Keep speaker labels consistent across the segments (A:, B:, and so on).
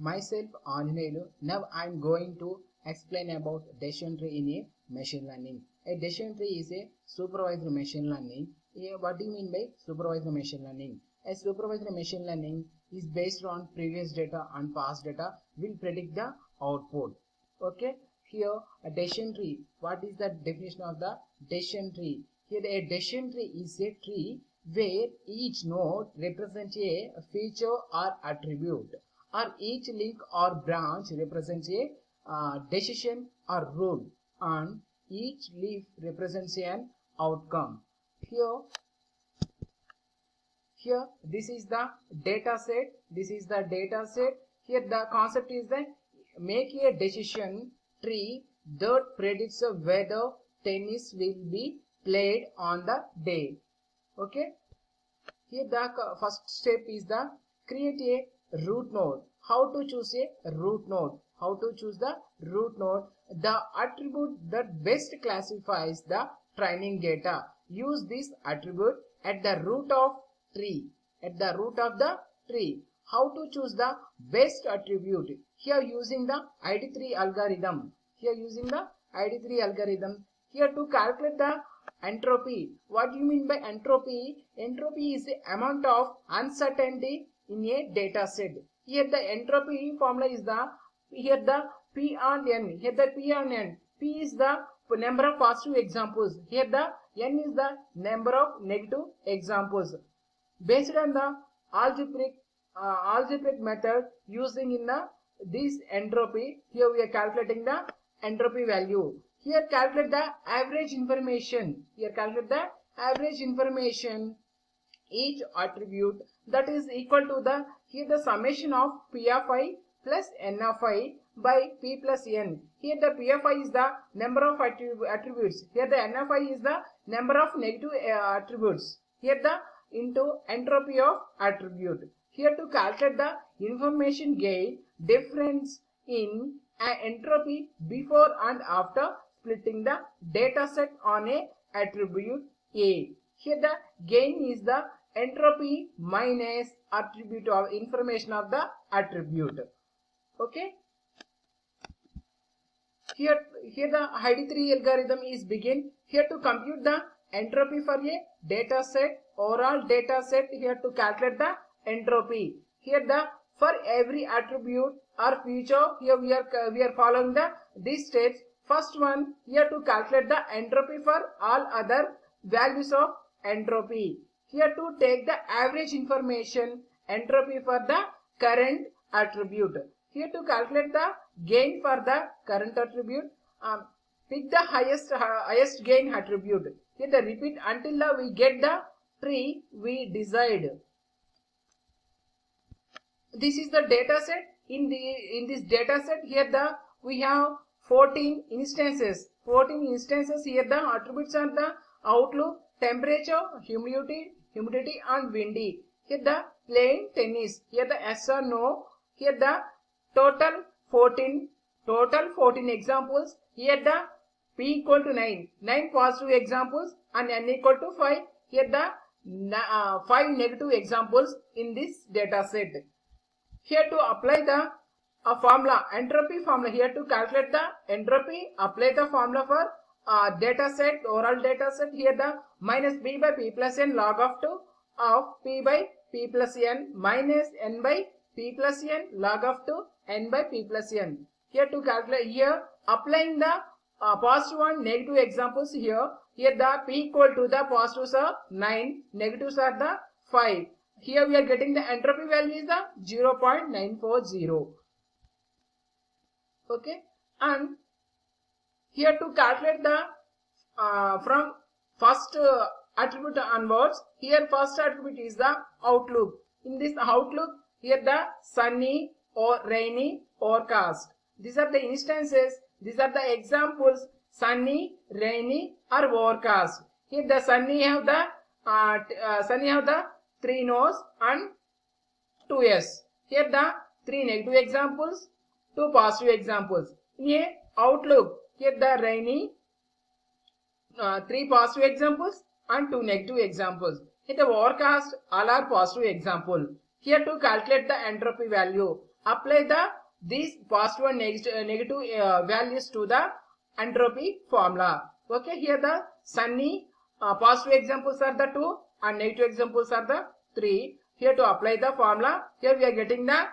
A: Myself Anjaneyulu. Now I am going to explain about decision tree in a machine learning. A decision tree is a supervised machine learning. What do you mean by supervised machine learning? A supervised machine learning is based on previous data and past data will predict the output. Okay, here a decision tree. What is the definition of the decision tree? Here a decision tree is a tree where each node represents a feature or attribute, or each link or branch represents a decision or rule, and each leaf represents an outcome. Here this is the data set. Here the concept is that make a decision tree that predicts whether tennis will be played on the day. Okay, here the first step is the create a root node. How to choose a root node? The attribute that best classifies the training data. Use this attribute at the root of tree. How to choose the best attribute? Here using the ID3 algorithm. Here to calculate the entropy. What do you mean by entropy? Entropy is the amount of uncertainty in a data set. Here the entropy formula is the P on N. P is the number of positive examples. Here the N is the number of negative examples. Based on the algebraic method using in this entropy, here we are calculating the entropy value. Here calculate the average information. Each attribute that is equal to the summation of P of I plus N of I by P plus N. Here the P of I is the number of attributes. Here the N of I is the number of negative attributes. Here the into entropy of attribute. Here to calculate the information gain difference in entropy before and after splitting the data set on a attribute A. Here the gain is the entropy minus attribute of information of the attribute. Okay. Here the ID3 algorithm is begin. Here to compute the entropy for a data set, overall data set. Here to calculate the entropy. Here the for every attribute or feature, here we are following these steps. First one, here to calculate the entropy for all other values of entropy. Here to take the average information entropy for the current attribute. Here to calculate the gain for the current attribute. Pick the highest gain attribute. Here the repeat until we get the tree we desired. This is the data set. In this data set, here we have 14 instances. Here the attributes are the outlook, temperature, humidity and windy. Here the playing tennis. Here the yes or no. Here the total 14 examples. Here the P equal to 9 positive examples and N equal to 5. Here the 5 negative examples in this data set. Here to apply the formula, entropy formula. Here to calculate the entropy, apply the formula for data set, overall data set. Here the minus B by P plus N log of 2 of P by P plus N minus N by P plus N log of 2 N by P plus N. Here to calculate, here applying the positive and negative examples. Here the P equal to the positives are 9, negatives are the 5. Here we are getting the entropy value is the 0.940. Okay, and here to calculate the from first attribute onwards. Here first attribute is the outlook. In this outlook, here the sunny or rainy, overcast. These are the instances. These are the examples: sunny, rainy, or overcast. Here the sunny have the 3 no's and 2 yes. Here the 3 negative examples, 2 positive examples. In a outlook, here the rainy, 3 positive examples and 2 negative examples. Here the overcast, all are positive example. Here to calculate the entropy value. apply these positive and negative values to the entropy formula. Okay, here the sunny positive examples are the 2 and negative examples are the 3. Here to apply the formula, here we are getting the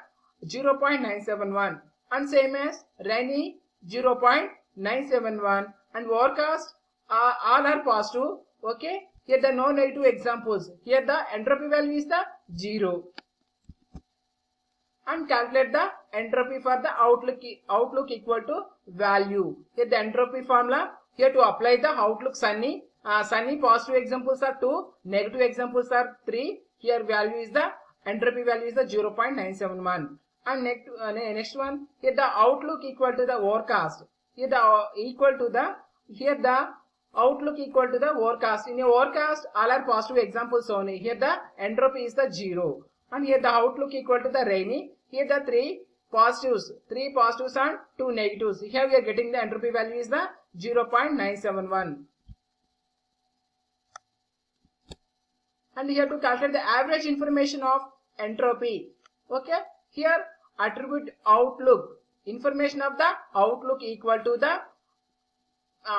A: 0.971 and same as rainy 0.971 and overcast all are positive. Okay, here the no negative examples. Here the entropy value is the 0. And calculate the entropy for the outlook equal to value. Here the entropy formula, here to apply the outlook sunny positive examples are 2, negative examples are 3. Here value is the entropy value is the 0.971 and next one, here the outlook equal to the overcast. Here the equal to the, here the outlook equal to the overcast. In a overcast all are positive examples only. Here the entropy is the 0 and here the outlook equal to the rainy. Here the 3 positives and 2 negatives. Here we are getting the entropy value is the 0.971. And here to calculate the average information of entropy. Okay, here attribute outlook, information of the outlook equal to the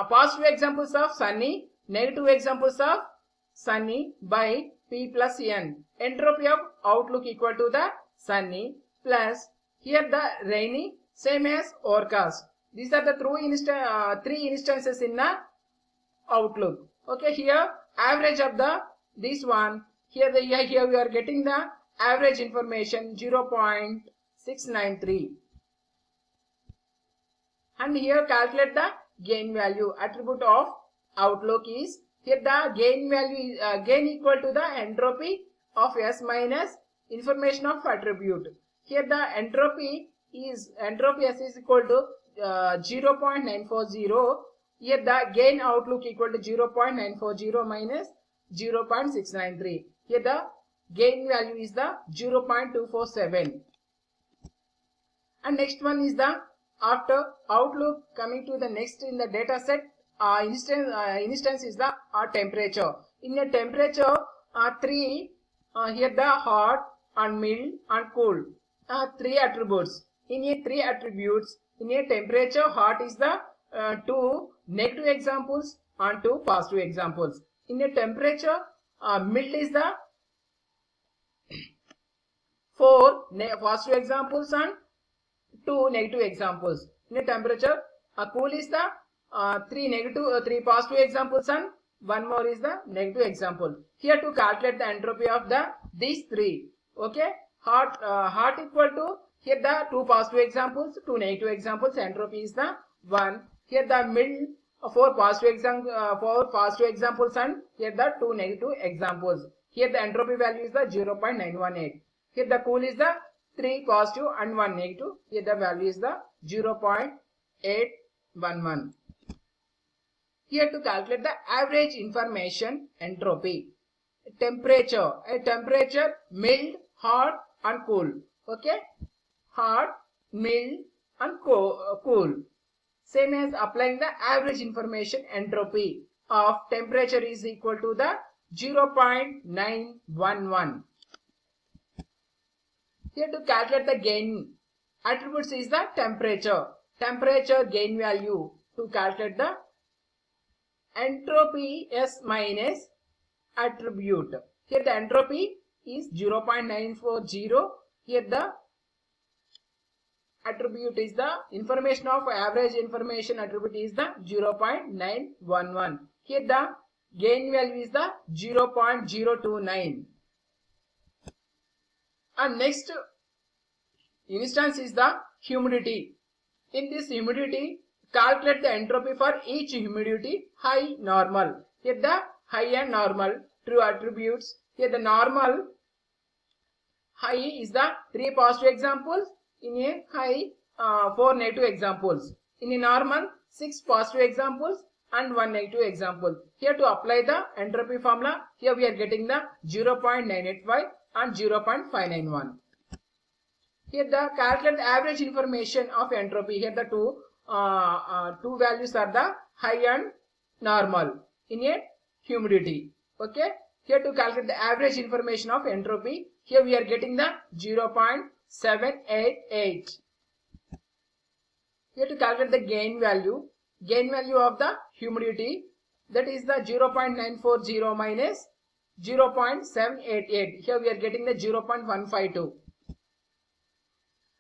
A: positive examples of sunny, negative examples of sunny by P plus N. Entropy of outlook equal to the sunny plus here the rainy same as overcast. These are the 3 instances in the outlook. Okay, here average of the this one, here we are getting the average information 0.693 and here calculate the gain value. Attribute of outlook is, here the gain value is gain equal to the entropy of S minus information of attribute. Here the entropy S is equal to 0.940. Here the gain outlook equal to 0.940 minus 0.693. Here the gain value is the 0.247. And next one is the after outlook, coming to the next in the data set instance is the temperature. In a temperature 3 here the hot and mild and cool 3 attributes. In a 3 attributes in a temperature, hot is the 2 negative examples and 2 positive examples. In a temperature mild is the 4 positive examples and 2 negative examples. In a temperature cool is the 3 positive examples and 1 more is the negative example. Here to calculate the entropy of these 3. Okay, hot equal to, here the 2 positive examples, 2 negative examples, entropy is the 1. Here the mild 4 positive examples and here the 2 negative examples. Here the entropy value is the 0.918. Here the cool is the 3 positive and 1 negative. Here the value is the 0.811. Here to calculate the average information entropy. Temperature, a temperature mild, hot and cool. Okay, hot, mild and cool. Same as applying the average information entropy of temperature is equal to the 0.911. Here to calculate the gain attributes is the temperature. Temperature gain value to calculate the entropy S minus attribute. Here the entropy is 0.940. Here the attribute is the information of average information attribute is the 0.911. Here the gain value is the 0.029. And next instance is the humidity. In this humidity, calculate the entropy for each humidity, high, normal. Here the high and normal, true attributes. Here the normal, high is the 3 positive examples. In a high, 4 negative examples. In a normal, 6 positive examples and 1 negative example. Here to apply the entropy formula, here we are getting the 0.985 and 0.591. Here the calculate the average information of entropy. Here the two values are the high and normal in a humidity. Okay. Here to calculate the average information of entropy. Here we are getting the 0.6 0.788. Here to calculate the gain value of the humidity, that is the 0.940 minus 0.788. Here we are getting the 0.152.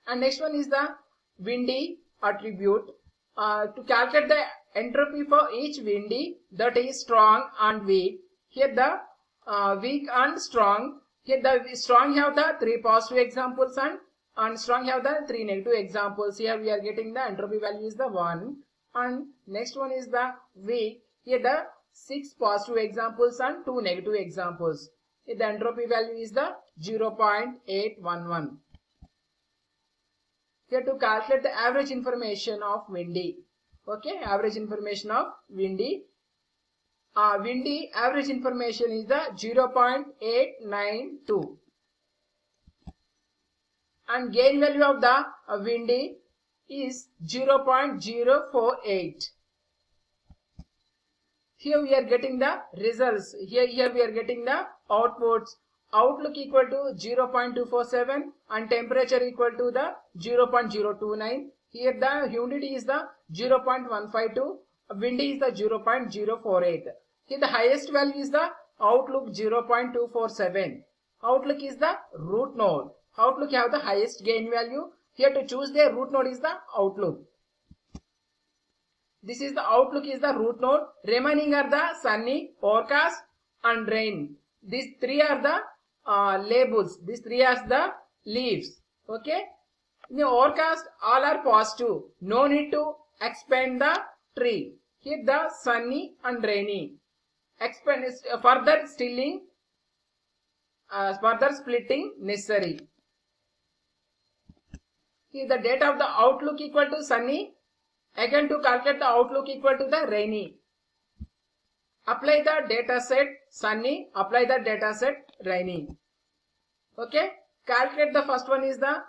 A: And next one is the windy attribute. To calculate the entropy for each windy, that is strong and weak. Here the weak and strong. Here the strong have the 3 positive examples and strong have the 3 negative examples. Here we are getting the entropy value is the 1. And next one is the weak. Here the 6 positive examples and 2 negative examples. Here the entropy value is the 0.811. Here to calculate the average information of windy. Okay, average information of windy. Windy average information is the 0.892. And gain value of the windy is 0.048. Here we are getting the results. Here we are getting the outputs. Outlook equal to 0.247 and temperature equal to the 0.029. Here the humidity is the 0.152. Windy is the 0.048. Here the highest value is the outlook 0.247. Outlook is the root node. Outlook have the highest gain value. Here to choose the root node is the outlook. This is the outlook is the root node. Remaining are the sunny, overcast and rain. These three are the labels. These three are the leaves. Okay. In the overcast, all are positive. No need to expand the tree. Here the sunny and rainy. Expand is further splitting necessary. Here the data of the outlook equal to sunny. Again to calculate the outlook equal to the rainy. Apply the data set sunny. Apply the data set rainy. Okay. Calculate the first one is the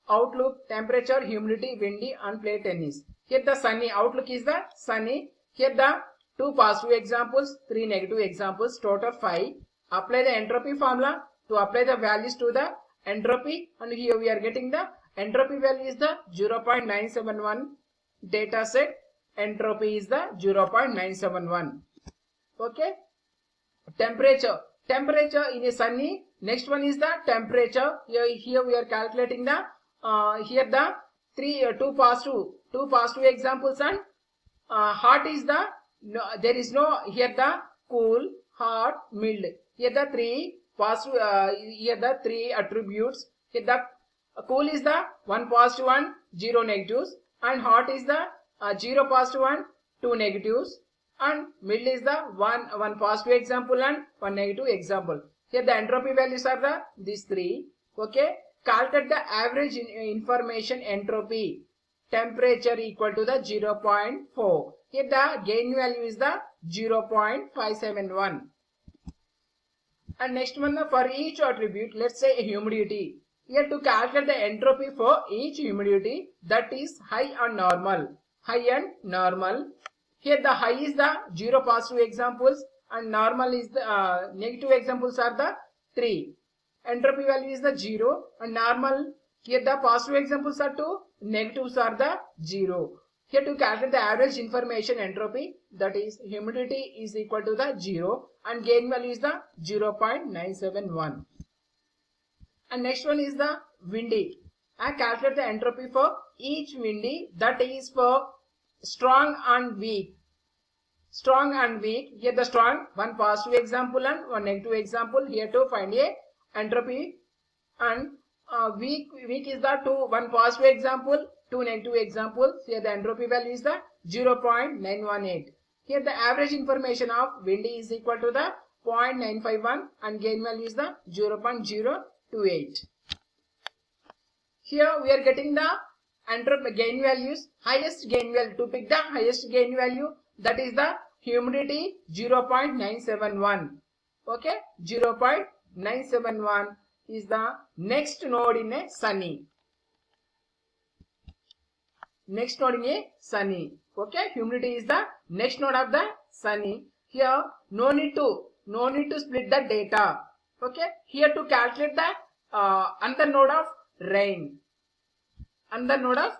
A: outlook, temperature, humidity, windy and play tennis. Here the sunny outlook is the sunny. Here the 2 positive examples, 3 negative examples, total 5. Apply the entropy formula to apply the values to the entropy, and here we are getting the entropy value is the 0.971. Data set entropy is the 0.971. Okay. Temperature in a sunny. Next one is the temperature. Here we are calculating the here the 2 positive examples and hot is the there is no here the cool, hot, mild. Here the 3 positive here the 3 attributes. Here the cool is the 1 positive and 0 negatives, and hot is the 0 positive and 2 negatives, and middle is the 1 positive example and 1 negative example. Here the entropy values are the these 3. Okay. Calculate the average information entropy. Temperature equal to the 0.4. Here the gain value is the 0.571. And next one for each attribute, let's say humidity. Here to calculate the entropy for each humidity, that is high and normal. High and normal. Here the high is the 0 positive examples and normal is the negative examples are the 3. Entropy value is the 0 and normal. Here the positive examples are 2, negatives are the 0. Here to calculate the average information entropy, that is humidity is equal to the 0 and gain value is the 0.971. And next one is the windy. I calculate the entropy for each windy, that is for strong and weak. Strong and weak. Here the strong, 1 positive example and 1 negative example. Here to find a entropy, and weak is the 1 positive example, 2 negative examples. Here the entropy value is the 0.918. Here the average information of windy is equal to the 0.951 and gain value is the 0.028. Here we are getting the entropy gain values, highest gain value. To pick the highest gain value, that is the humidity 0.971. Okay, 0.971 is the next node in a sunny. Next node in a sunny. Okay, humidity is the next node of the sunny. Here no need to split the data. Okay, here to calculate the another node of rain. Another node of